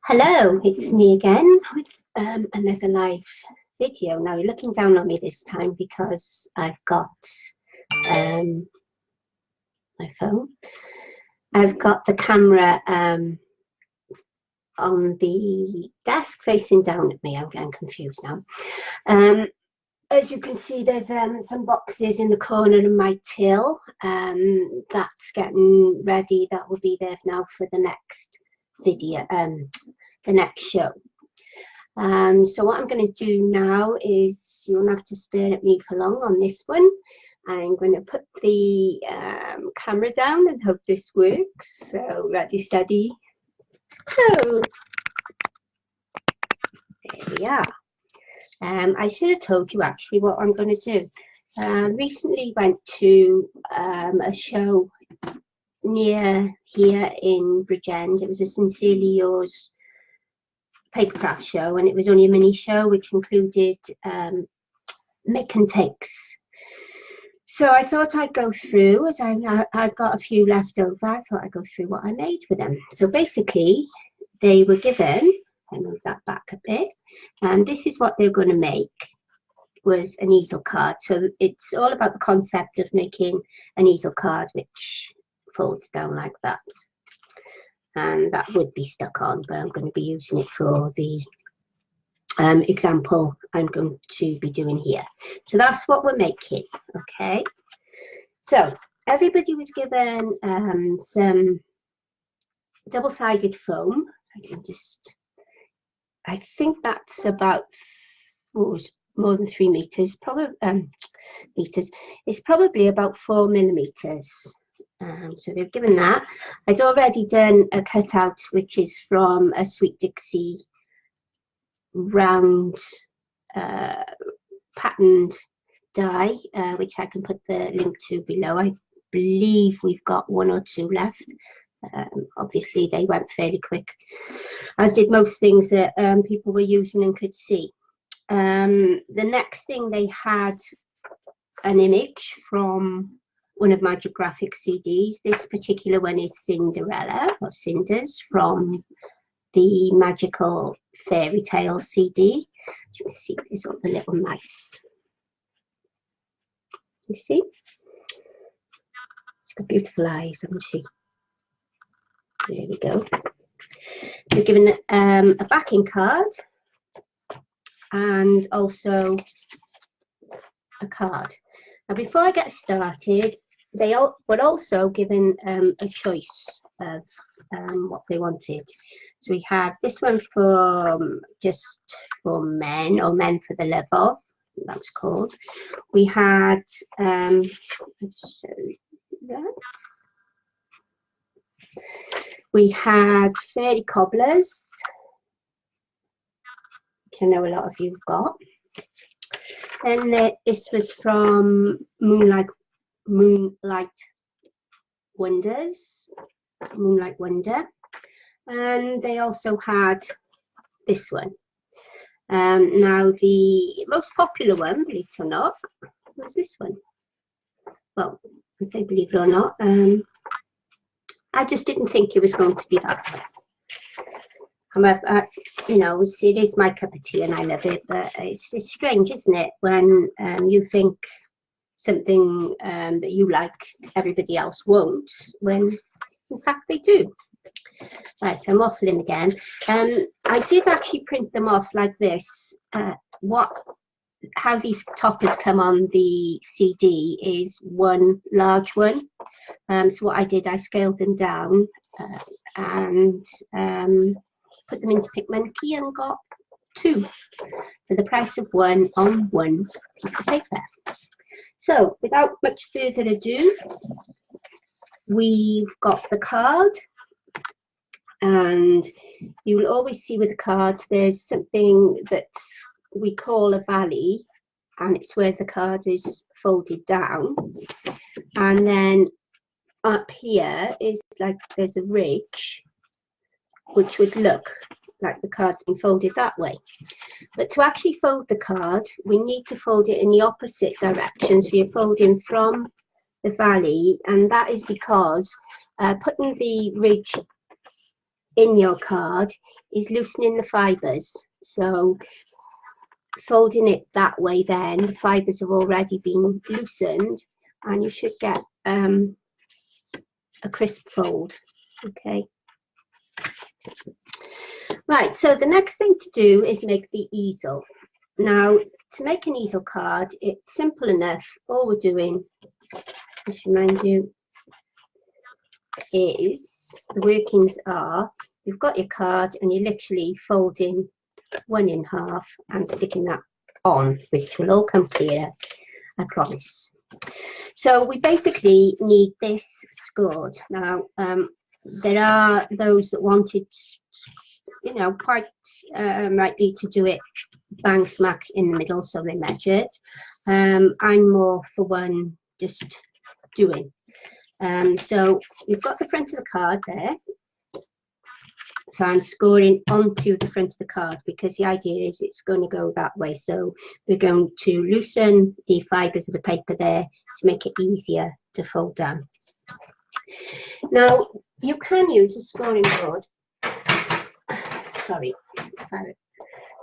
Hello, it's me again with another live video. Now you're looking down on me this time because I've got my phone. I've got the camera on the desk facing down at me. I'm getting confused now. As you can see, there's some boxes in the corner of my till. That's getting ready. That will be there now for the next video, the next show. So what I'm going to do now is, you won't have to stare at me for long on this one. I'm going to put the camera down and hope this works. So ready, steady, go. There we are. I should have told you actually what I'm going to do. Recently went to a show near here in Bridgend. It was a Sincerely Yours papercraft show, and it was only a mini show which included make and takes. So I thought I'd go through, as I've got a few left over, I thought I'd go through what I made with them. So basically they were given, I move that back a bit, and this is what they're going to make, was an easel card. So it's all about the concept of making an easel card which folds down like that, and that would be stuck on, but I'm going to be using it for the example I'm going to be doing here. So that's what we're making. Okay, so everybody was given some double-sided foam. I think that's about more than 3 meters, probably meters. It's probably about 4 millimeters. So they've given that. I'd already done a cutout, which is from a Sweet Dixie round patterned die, which I can put the link to below. I believe we've got 1 or 2 left. Obviously they went fairly quick, as did most things that people were using and could see. The next thing, they had an image from one of Magik Graphics CDs. This particular one is Cinderella, or Cinders, from the Magical Fairy Tale CD. You can see there's all the little mice. You see? She's got beautiful eyes, hasn't she? There we go. They're given a backing card and also a card. Now, before I get started, they were also given a choice of what they wanted. So we had this one for just for men, or men for the love of, that was called. We had, I'll just show you that. We had fairy cobblers, which I know a lot of you have got. Then this was from Moonlight Wonder, and they also had this one. Now the most popular one, believe it or not, was this one. Well, I say believe it or not, I just didn't think it was going to be that one. You know, it is my cup of tea and I love it, but it's strange, isn't it, when you think something that you like, everybody else won't, when in fact they do. Right, I'm waffling again. I did actually print them off like this. How these toppers come on the CD is one large one. So what I did, I scaled them down and put them into PicMonkey and got 2 for the price of 1 on 1 piece of paper. So without much further ado, we've got the card, and you will always see with the cards there's something that we call a valley, and it's where the card is folded down, and then up here is like there's a ridge which would look like the card's been folded that way. But to actually fold the card, we need to fold it in the opposite direction. So you're folding from the valley, and that is because putting the ridge in your card is loosening the fibres. So folding it that way, then the fibres have already been loosened and you should get a crisp fold. Okay. Right, so the next thing to do is make the easel. Now, to make an easel card, it's simple enough. All we're doing, just remind you, is the workings are, you've got your card and you're literally folding one in half and sticking that on, which will all come clear, I promise. So we basically need this scored. Now, there are those that wanted, you know, quite likely to do it bang smack in the middle, so they measured. I'm more for one just doing. So you've got the front of the card there. So I'm scoring onto the front of the card because the idea is it's going to go that way. So we're going to loosen the fibres of the paper there to make it easier to fold down. Now, you can use a scoring board. Sorry, I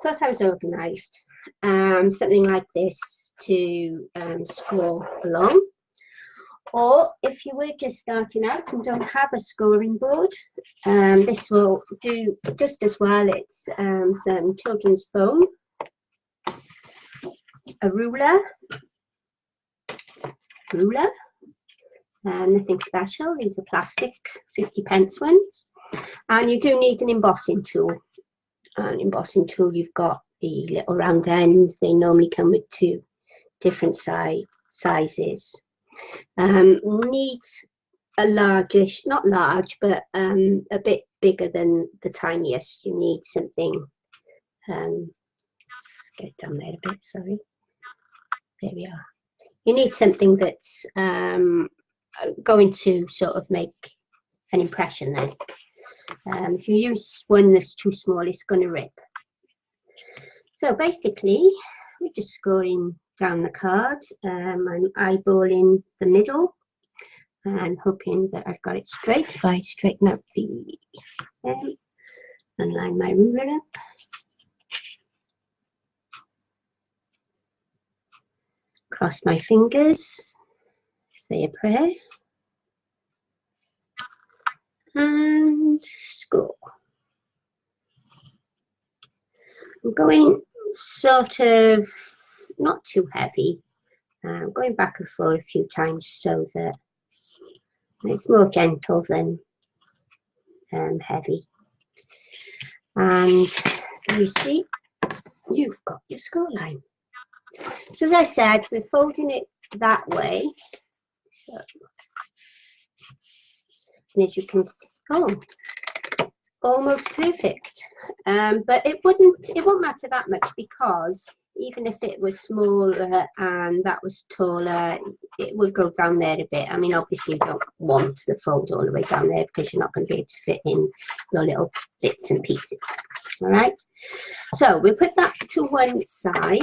thought I was organised. Something like this to score along. Or if you were just starting out and don't have a scoring board, this will do just as well. It's some children's foam, a ruler, nothing special. These are plastic 50p ones. And you do need an embossing tool. An embossing tool, you've got the little round ends. They normally come with two different sizes. Needs a largish, not large, but a bit bigger than the tiniest. You need something, get it down there a bit, sorry. There we are. You need something that's going to sort of make an impression then. If you use one that's too small, it's going to rip. So basically, we're just scoring down the card. I'm eyeballing the middle and hoping that I've got it straight. If I straighten out the and line my ruler up. Cross my fingers, say a prayer, and score. I'm going sort of not too heavy. I'm going back and forth a few times so that it's more gentle than heavy. And you see, you've got your score line. So as I said, we're folding it that way. So, and as you can see, oh, almost perfect. But it won't matter that much, because even if it was smaller and that was taller, it would go down there a bit. I mean, obviously you don't want the fold all the way down there because you're not going to be able to fit in your little bits and pieces. All right, so we'll put that to one side.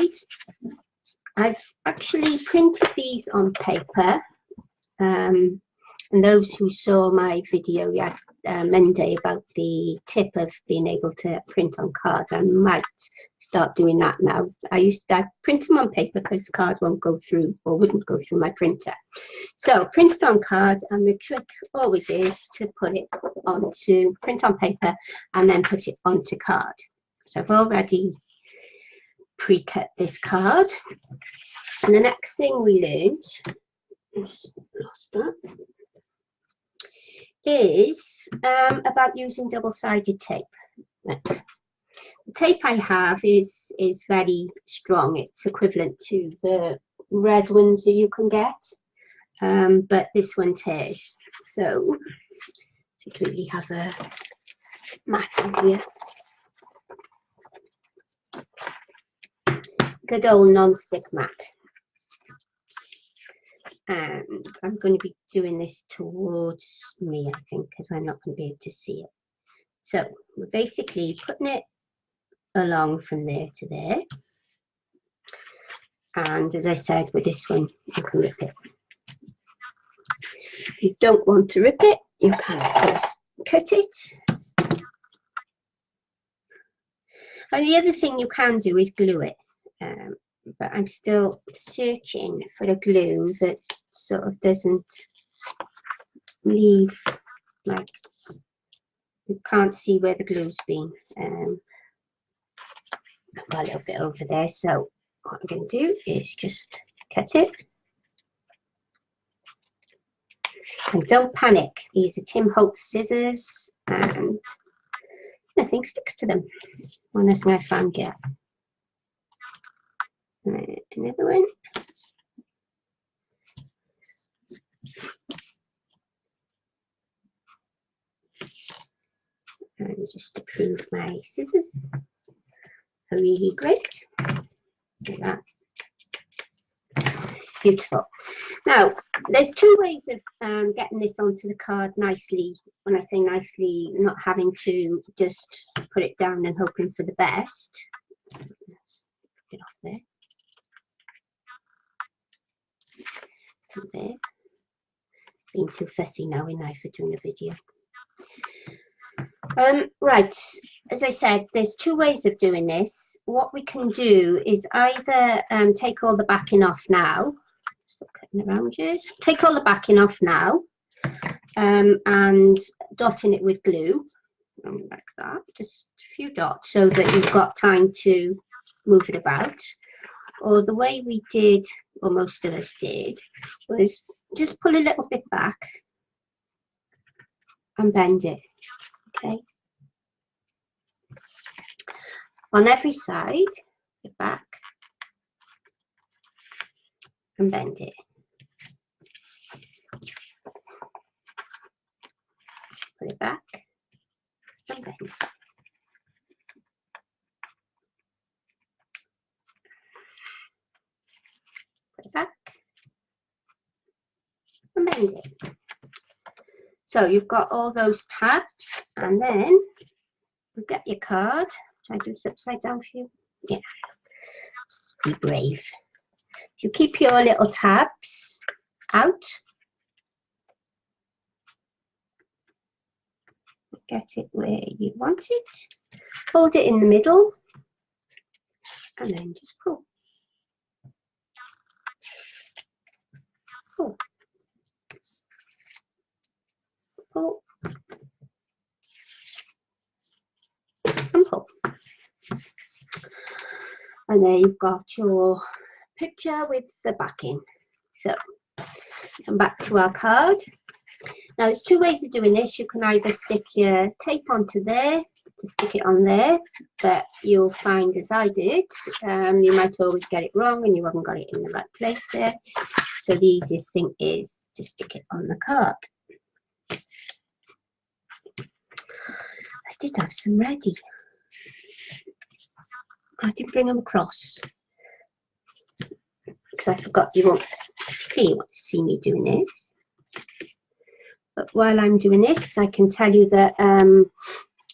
I've actually printed these on paper. And those who saw my video Monday about the tip of being able to print on card, I might start doing that now. I print them on paper because card won't go through, or wouldn't go through my printer. So print on card, and the trick always is to put it onto, print on paper and then put it onto card. So I've already pre-cut this card. And the next thing we learned, lost that, is about using double-sided tape. Right. The tape I have is very strong. It's equivalent to the red ones that you can get, but this one tears. So I really have a mat on here. Good old non-stick mat. And I'm going to be doing this towards me, I think, because I'm not going to be able to see it. So we're basically putting it along from there to there. And as I said, with this one, you can rip it. If you don't want to rip it, you can, of course, cut it. And the other thing you can do is glue it, but I'm still searching for a glue that sort of doesn't leave, like, you can't see where the glue's been. I've got a little bit over there, so what I'm going to do is just cut it. And don't panic, these are Tim Holtz scissors and nothing sticks to them. Well, nothing I found yet. Another one. And just to prove my scissors are really great. Look at that. Beautiful. Now, there's two ways of getting this onto the card nicely. When I say nicely, not having to just put it down and hoping for the best. Get off there. From there. Being too fussy now, ain't I, for doing a video. Right, as I said, there's two ways of doing this. What we can do is either take all the backing off now. Stop cutting around here. Take all the backing off now and dotting it with glue, like that, just a few dots so that you've got time to move it about. Or the way we did, or most of us did, was just pull a little bit back and bend it. Okay. On every side, the back and bend it. Put it back and bend it. Put it back and bend it. So you've got all those tabs, and then you get your card. Should I do this upside down for you? Yeah. Just be brave. So you keep your little tabs out. Get it where you want it. Hold it in the middle, and then just pull. Pull. Pull. And pull. And there you've got your picture with the backing. So come back to our card. Now there's two ways of doing this. You can either stick your tape onto there to stick it on there, but you'll find, as I did, you might always get it wrong and you haven't got it in the right place there. So the easiest thing is to stick it on the card. I did have some ready. I didn't bring them across because I forgot you won't particularly want to see me doing this. But while I'm doing this, I can tell you that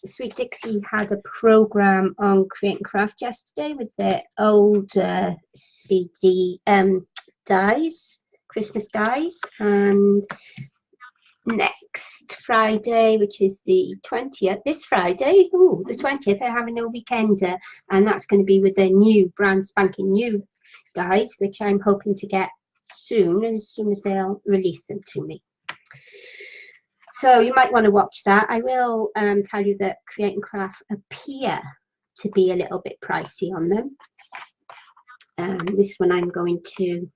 Sweet Dixie had a program on Create and Craft yesterday with their old CD dies, Christmas dies, and next Friday, which is the 20th, this Friday, the 20th, they're having a weekender, and that's going to be with their new, brand spanking new dies, which I'm hoping to get soon as they'll release them to me. So you might want to watch that. I will tell you that Create and Craft appear to be a little bit pricey on them. This one I'm going to,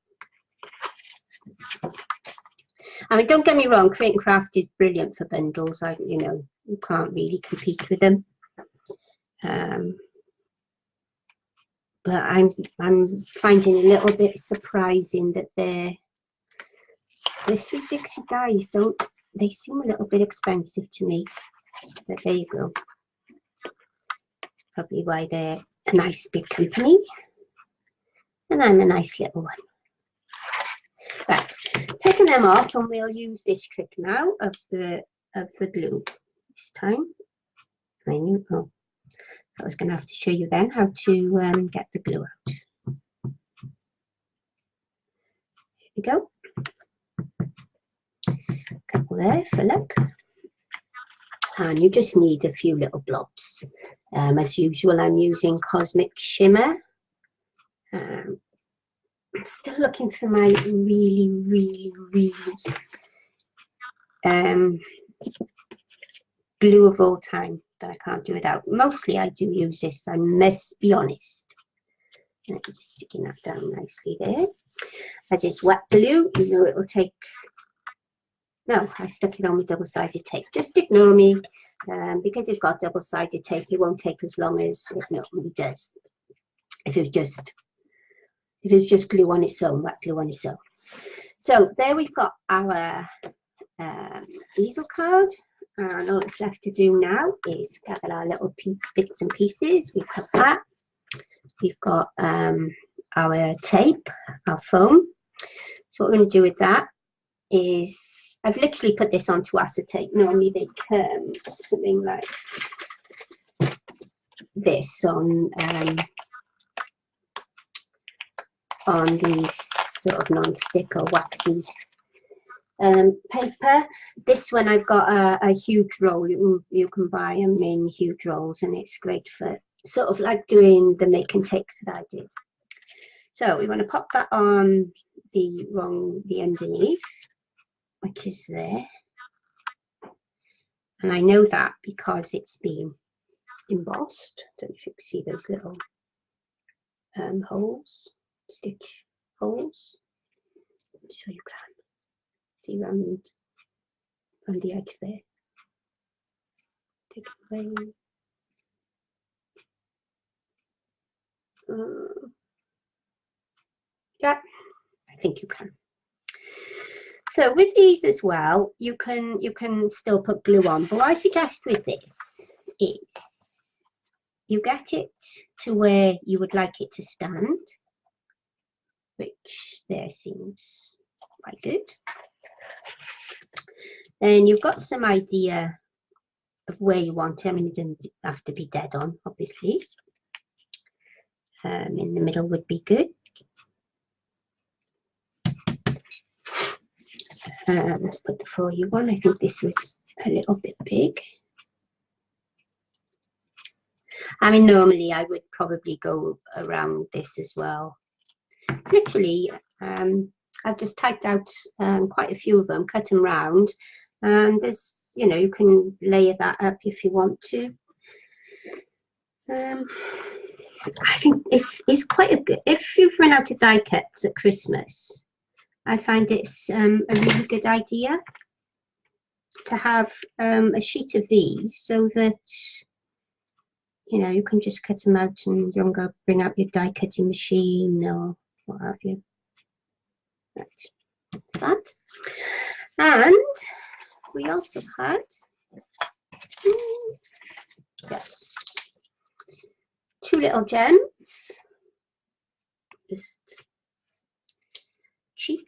I mean, don't get me wrong, Create and Craft is brilliant for bundles. You know, you can't really compete with them. But I'm finding a little bit surprising that the Sweet Dixie dies they seem a little bit expensive to me. But there you go. Probably why they're a nice big company, and I'm a nice little one. Right, taking them off, and we'll use this trick now of the glue this time. I knew, oh, I was going to have to show you then how to get the glue out. Here we go. Couple there for luck, and you just need a few little blobs. As usual, I'm using Cosmic Shimmer. I'm still looking for my really glue of all time that I can't do without. Mostly I do use this, I must be honest. And I'm just sticking that down nicely there. As it's wet glue, you know it will take. No, I stuck it on with double-sided tape. Just ignore me. Because it's got double-sided tape, it won't take as long as it normally does. If it was just glue on its own, wet glue on its own. So there we've got our easel card, and all that's left to do now is gather our little bits and pieces. We've got that. We've got our tape, our foam. So what we're going to do with that is, I've literally put this onto acetate. Normally they come something like this on these sort of non-stick or waxy paper. This one I've got a huge roll. You can buy them in huge rolls, and it's great for sort of like doing the make and takes that I did. So we want to pop that on the underneath, which is there, and I know that because it's been embossed. Don't know if you can see those little holes, stitch holes. I'm sure you can see around the edge there. Take it away. Yeah, I think you can. So with these as well, you can still put glue on, but what I suggest with this is you get it to where you would like it to stand, which there seems quite good. Then you've got some idea of where you want it. I mean, it doesn't have to be dead on, obviously. In the middle would be good. Let's put the for you one. I think this was a little bit big. I mean, normally I would probably go around this as well. Literally, I've just typed out quite a few of them, cut them round, and there's, you know, you can layer that up if you want to. I think it's quite a good, if you've run out of die cuts at Christmas, I find it's a really good idea to have a sheet of these, so that, you know, you can just cut them out and you can go bring out your die cutting machine or what have you. Right, that's that. And we also had, yes, two little gems, just cheap,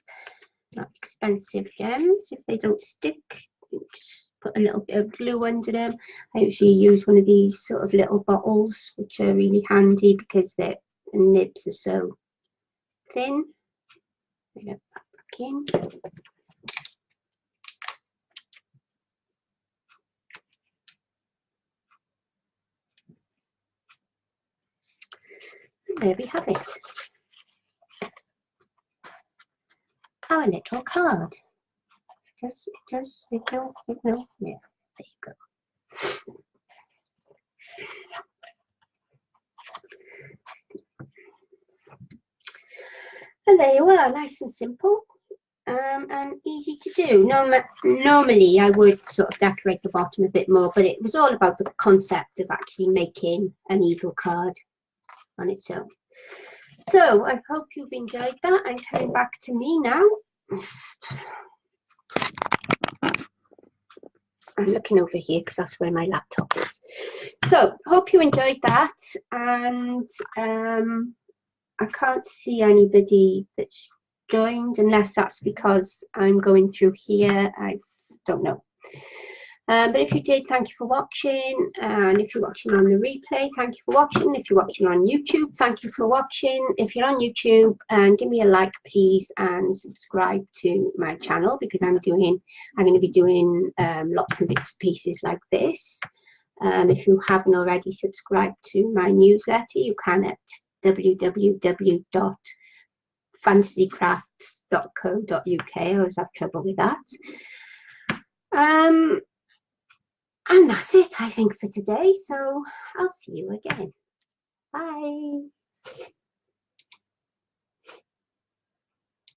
not expensive gems. If they don't stick, you just put a little bit of glue under them. I usually use one of these sort of little bottles, which are really handy because the nibs are so thin. Put that back in. There we have it. Our little card. It does signal, yeah, there you go. And there you are, nice and simple, and easy to do. Normally I would sort of decorate the bottom a bit more, but it was all about the concept of actually making an easel card on its own. So I hope you've enjoyed that. I'm coming back to me now. I'm looking over here because that's where my laptop is. So hope you enjoyed that, and I can't see anybody that's joined, unless that's because I'm going through here. I don't know. But if you did, thank you for watching. And if you're watching on the replay, thank you for watching. If you're watching on YouTube, thank you for watching. If you're on YouTube, give me a like, please, and subscribe to my channel, because I'm going to be doing lots of bits and pieces like this. If you haven't already subscribed to my newsletter, you can at www.fantasycrafts.co.uk. I always have trouble with that. And that's it, I think, for today. So I'll see you again. Bye.